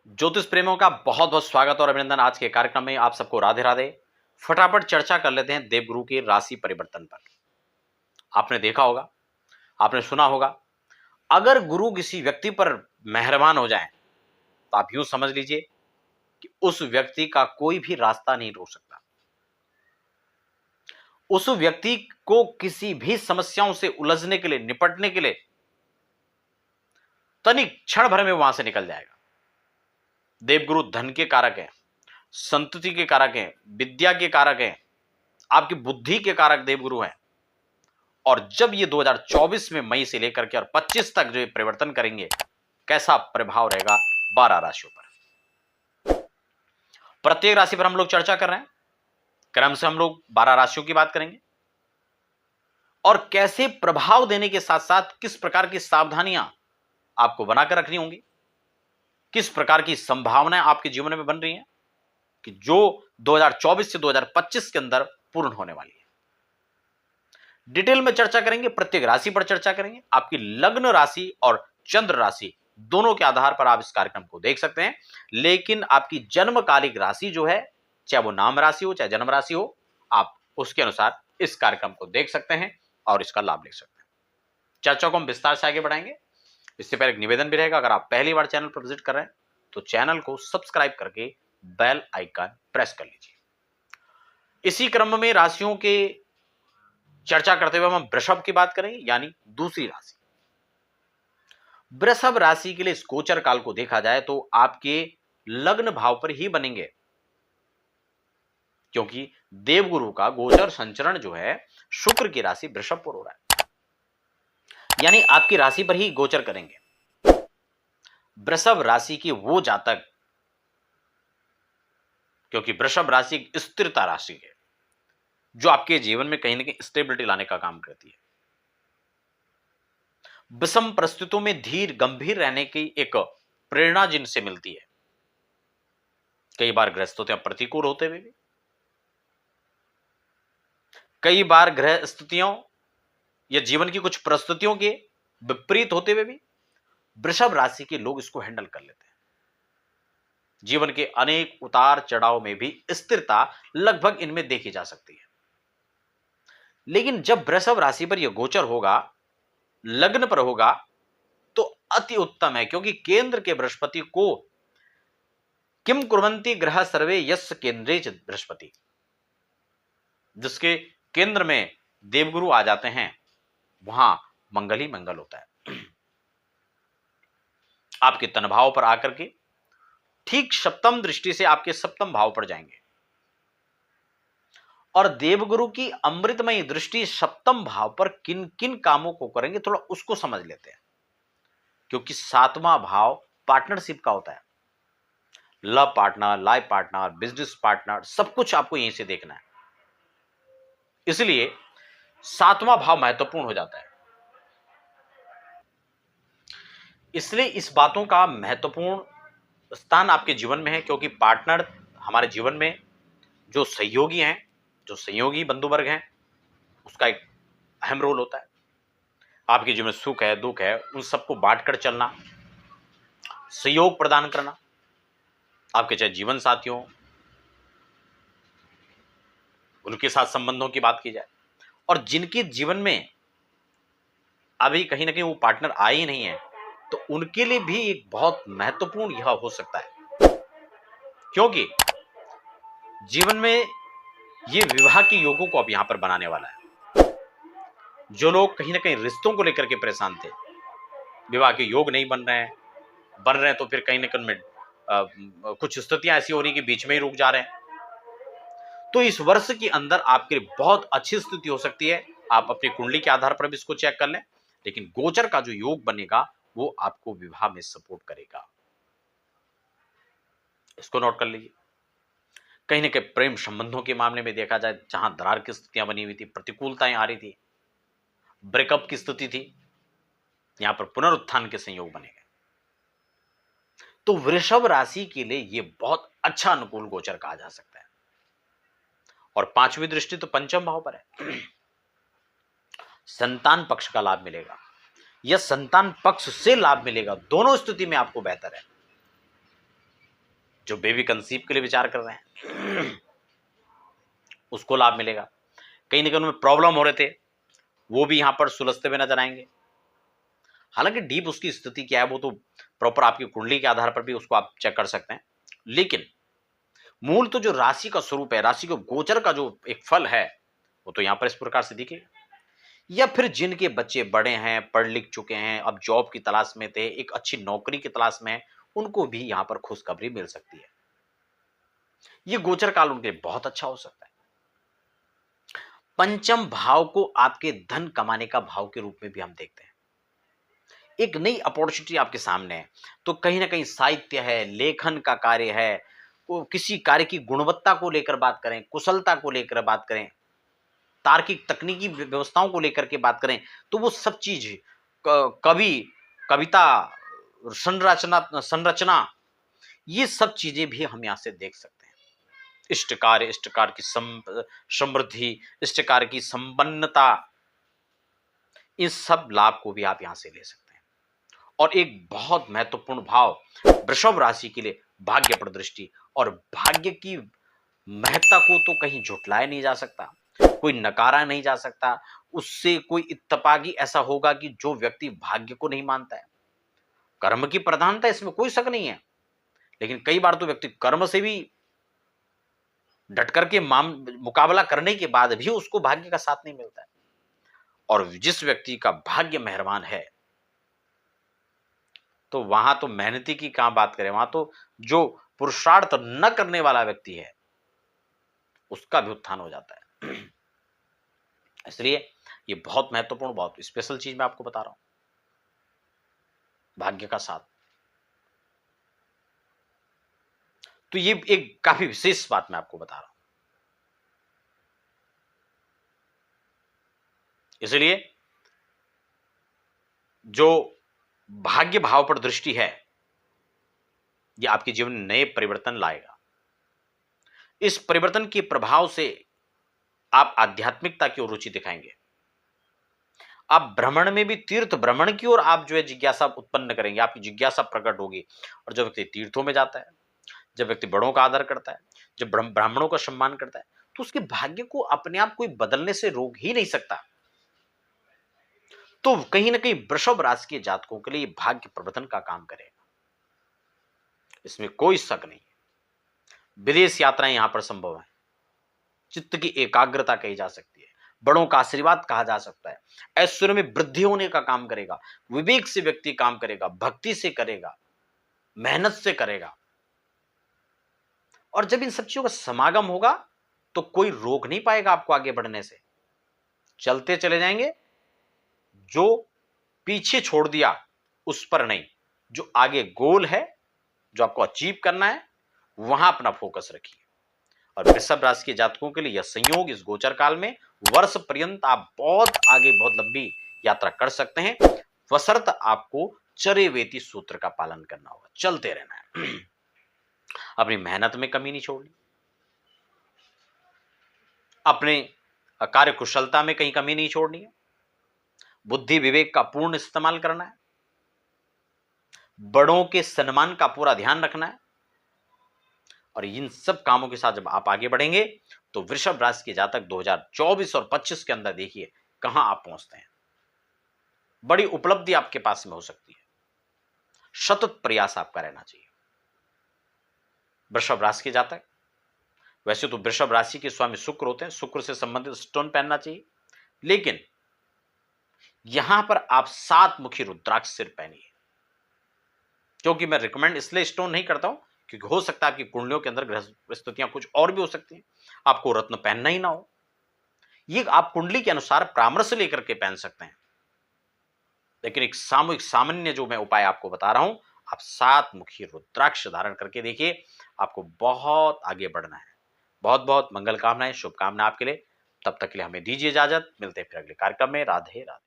ज्योतिष प्रेमियों का बहुत बहुत स्वागत और अभिनंदन। आज के कार्यक्रम में आप सबको राधे राधे। फटाफट चर्चा कर लेते हैं देवगुरु के राशि परिवर्तन पर। आपने देखा होगा, आपने सुना होगा, अगर गुरु किसी व्यक्ति पर मेहरबान हो जाए तो आप यूं समझ लीजिए कि उस व्यक्ति का कोई भी रास्ता नहीं रोक सकता। उस व्यक्ति को किसी भी समस्याओं से उलझने के लिए, निपटने के लिए तनिक क्षण भर में वहां से निकल जाएगा। देवगुरु धन के कारक हैं, संतति के कारक हैं, विद्या के कारक हैं, आपकी बुद्धि के कारक देवगुरु हैं। और जब ये 2024 में मई से लेकर के और 25 तक जो ये परिवर्तन करेंगे, कैसा प्रभाव रहेगा 12 राशियों पर। प्रत्येक राशि पर हम लोग चर्चा कर रहे हैं। क्रम से हम लोग 12 राशियों की बात करेंगे और कैसे प्रभाव देने के साथ साथ किस प्रकार की सावधानियां आपको बनाकर रखनी होंगी, किस प्रकार की संभावनाएं आपके जीवन में बन रही हैं कि जो 2024 से 2025 के अंदर पूर्ण होने वाली है। डिटेल में चर्चा करेंगे, प्रत्येक राशि पर चर्चा करेंगे। आपकी लग्न राशि और चंद्र राशि दोनों के आधार पर आप इस कार्यक्रम को देख सकते हैं, लेकिन आपकी जन्मकालिक राशि जो है, चाहे वो नाम राशि हो चाहे जन्म राशि हो, आप उसके अनुसार इस कार्यक्रम को देख सकते हैं और इसका लाभ ले सकते हैं। चर्चा को हम विस्तार से आगे बढ़ाएंगे। इससे पहले एक निवेदन भी रहेगा, अगर आप पहली बार चैनल पर विजिट कर रहे हैं तो चैनल को सब्सक्राइब करके बेल आइकन प्रेस कर लीजिए। इसी क्रम में राशियों के चर्चा करते हुए हम वृषभ की बात करेंगे, यानी दूसरी राशि। वृषभ राशि के लिए इस गोचर काल को देखा जाए तो आपके लग्न भाव पर ही बनेंगे, क्योंकि देवगुरु का गोचर संचरण जो है शुक्र की राशि वृषभ पर हो रहा है, यानी आपकी राशि पर ही गोचर करेंगे। वृषभ राशि की वो जातक, क्योंकि वृषभ राशि एक स्थिरता राशि है जो आपके जीवन में कहीं ना कहीं स्टेबिलिटी लाने का काम करती है। विषम परिस्थितियों में धीर गंभीर रहने की एक प्रेरणा जिनसे मिलती है। कई बार ग्रहस्थितियां प्रतिकूल होते हुए भी, कई बार ग्रह स्थितियों या जीवन की कुछ परिस्थितियों के विपरीत होते हुए भी वृषभ राशि के लोग इसको हैंडल कर लेते हैं। जीवन के अनेक उतार चढ़ाव में भी स्थिरता लगभग इनमें देखी जा सकती है। लेकिन जब वृषभ राशि पर यह गोचर होगा, लग्न पर होगा, तो अति उत्तम है, क्योंकि केंद्र के बृहस्पति को किम कुर्वन्ति ग्रह सर्वे यस्य केंद्रे च बृहस्पति, जिसके केंद्र में देवगुरु आ जाते हैं वहां मंगल ही मंगल होता है। आपके तन भाव पर आकर के ठीक सप्तम दृष्टि से आपके सप्तम भाव पर जाएंगे और देवगुरु की अमृतमयी दृष्टि सप्तम भाव पर किन किन कामों को करेंगे, थोड़ा उसको समझ लेते हैं। क्योंकि सातवां भाव पार्टनरशिप का होता है। Love partner, life partner, business partner, सब कुछ आपको यहीं से देखना है। इसलिए सातवां भाव महत्वपूर्ण हो जाता है। इसलिए इस बातों का महत्वपूर्ण स्थान आपके जीवन में है, क्योंकि पार्टनर हमारे जीवन में जो सहयोगी हैं, जो सहयोगी बंधु वर्ग हैं, उसका एक अहम रोल होता है। आपके जीवन में सुख है, दुख है, उन सबको बांटकर चलना, सहयोग प्रदान करना। आपके चाहे जीवन साथियों, उनके साथ संबंधों की बात की जाए, और जिनके जीवन में अभी कहीं ना कहीं वो पार्टनर आए ही नहीं है, तो उनके लिए भी एक बहुत महत्वपूर्ण यह हो सकता है। क्योंकि जीवन में ये विवाह के योगों को अब यहां पर बनाने वाला है। जो लोग कहीं ना कहीं रिश्तों को लेकर के परेशान थे, विवाह के योग नहीं बन रहे हैं, तो फिर कहीं ना कहीं में कुछ स्थितियां ऐसी हो रही कि बीच में ही रुक जा रहे हैं। तो इस वर्ष के अंदर आपके लिए बहुत अच्छी स्थिति हो सकती है। आप अपनी कुंडली के आधार पर भी इसको चेक कर लें, लेकिन गोचर का जो योग बनेगा वो आपको विवाह में सपोर्ट करेगा। इसको नोट कर लीजिए। कहीं ना कहीं प्रेम संबंधों के मामले में देखा जाए, जहां दरार की स्थितियां बनी हुई थी, प्रतिकूलताएं आ रही थी, ब्रेकअप की स्थिति थी, यहां पर पुनरुत्थान के संयोग बनेंगे। तो वृषभ राशि के लिए यह बहुत अच्छा अनुकूल गोचर कहा जा सकता है। और पांचवी दृष्टि तो पंचम भाव पर है। संतान पक्ष का लाभ मिलेगा या संतान पक्ष से लाभ मिलेगा, दोनों स्थिति में आपको बेहतर है। जो बेबी कंसीव के लिए विचार कर रहे हैं उसको लाभ मिलेगा। कहीं ना कहीं उनमें प्रॉब्लम हो रहे थे वो भी यहां पर सुलझते हुए नजर आएंगे। हालांकि डीप उसकी स्थिति क्या है वो तो प्रॉपर आपकी कुंडली के आधार पर भी उसको आप चेक कर सकते हैं, लेकिन मूल तो जो राशि का स्वरूप है, राशि को गोचर का जो एक फल है वो तो यहां पर इस प्रकार से दिखेगा। या फिर जिनके बच्चे बड़े हैं, पढ़ लिख चुके हैं, अब जॉब की तलाश में थे, एक अच्छी नौकरी की तलाश में है, उनको भी यहां पर खुशखबरी मिल सकती है। ये गोचर काल उनके लिए बहुत अच्छा हो सकता है। पंचम भाव को आपके धन कमाने का भाव के रूप में भी हम देखते हैं। एक नई अपॉर्चुनिटी आपके सामने है, तो कहीं ना कहीं साहित्य है, लेखन का कार्य है, वो किसी कार्य की गुणवत्ता को लेकर बात करें, कुशलता को लेकर बात करें, तार्किक तकनीकी व्यवस्थाओं को लेकर के बात करें, तो वो सब चीज कवि, कविता, संरचना संरचना, ये सब चीजें भी हम यहां से देख सकते हैं। इष्ट कार्य की समृद्धि, इष्ट कार्य की संपन्नता, इस सब लाभ को भी आप यहां से ले सकते हैं। और एक बहुत महत्वपूर्ण भाव वृषभ राशि के लिए भाग्य प्रदृष्टि, और भाग्य की महत्ता को तो कहीं झुटलाया नहीं जा सकता, कोई नकारा नहीं जा सकता। उससे कोई इत्तेफाकी ऐसा होगा कि जो व्यक्ति भाग्य को नहीं मानता है, कर्म की प्रधानता इसमें कोई शक नहीं है, लेकिन कई बार तो व्यक्ति कर्म से भी डट करके मुकाबला करने के बाद भी उसको भाग्य का साथ नहीं मिलता है। और जिस व्यक्ति का भाग्य मेहरबान है तो वहां तो मेहनती की कहां बात करें, वहां तो जो पुरुषार्थ न करने वाला व्यक्ति है उसका भी उत्थान हो जाता है। इसलिए ये बहुत महत्वपूर्ण, बहुत स्पेशल चीज मैं आपको बता रहा हूं, भाग्य का साथ। तो ये एक काफी विशेष बात मैं आपको बता रहा हूं। इसलिए जो भाग्य भाव पर दृष्टि है ये आपके जीवन में नए परिवर्तन लाएगा। इस परिवर्तन के प्रभाव से आप आध्यात्मिकता की ओर रुचि दिखाएंगे। आप भ्रमण में भी, तीर्थ भ्रमण की ओर आप जो है जिज्ञासा उत्पन्न करेंगे, आपकी जिज्ञासा प्रकट होगी। और जब व्यक्ति तीर्थों में जाता है, जब व्यक्ति बड़ों का आदर करता है, जब ब्राह्मणों का सम्मान करता है, तो उसके भाग्य को अपने आप कोई बदलने से रोक ही नहीं सकता। तो कहीं ना कहीं वृषभ राशि के जातकों के लिए भाग्य प्रवर्तन का काम करेगा, इसमें कोई शक नहीं है। विदेश यात्राएं यहां पर संभव है, चित्त की एकाग्रता कही जा सकती है, बड़ों का आशीर्वाद कहा जा सकता है, ऐश्वर्य में वृद्धि होने का काम करेगा। विवेक से व्यक्ति काम करेगा, भक्ति से करेगा, मेहनत से करेगा। और जब इन सब चीजों का समागम होगा तो कोई रोक नहीं पाएगा आपको आगे बढ़ने से, चलते चले जाएंगे। जो पीछे छोड़ दिया उस पर नहीं, जो आगे गोल है, जो आपको अचीव करना है, वहां अपना फोकस रखिए। और वृषभ राशि के जातकों के लिए यह संयोग इस गोचर काल में वर्ष पर्यंत आप बहुत आगे, बहुत लंबी यात्रा कर सकते हैं, बशर्ते आपको चरैवेति सूत्र का पालन करना होगा, चलते रहना है। अपनी मेहनत में कमी नहीं छोड़नी, अपने कार्य कुशलता में कहीं कमी नहीं छोड़नी है, बुद्धि विवेक का पूर्ण इस्तेमाल करना है, बड़ों के सम्मान का पूरा ध्यान रखना है। और इन सब कामों के साथ जब आप आगे बढ़ेंगे तो वृषभ राशि के जातक 2024 और 25 के अंदर देखिए कहां आप पहुंचते हैं। बड़ी उपलब्धि आपके पास में हो सकती है, सतत प्रयास आपका रहना चाहिए। वृषभ राशि के जातक, वैसे तो वृषभ राशि के स्वामी शुक्र होते हैं, शुक्र से संबंधित स्टोन पहनना चाहिए, लेकिन यहां पर आप 7 मुखी रुद्राक्ष सिर पहनिए। क्योंकि मैं रिकमेंड इसलिए स्टोन नहीं करता हूं क्योंकि हो सकता है आपकी कुंडलियों के अंदर ग्रह स्थितियां कुछ और भी हो सकती हैं, आपको रत्न पहनना ही ना हो। ये आप कुंडली के अनुसार परामर्श लेकर के पहन सकते हैं, लेकिन एक सामूहिक सामान्य जो मैं उपाय आपको बता रहा हूं, आप 7 मुखी रुद्राक्ष धारण करके देखिए, आपको बहुत आगे बढ़ना है। बहुत बहुत मंगल कामनाएं, शुभकामनाएं आपके लिए। तब तक के लिए हमें दीजिए इजाजत, मिलते हैं फिर अगले कार्यक्रम में। राधे राधे।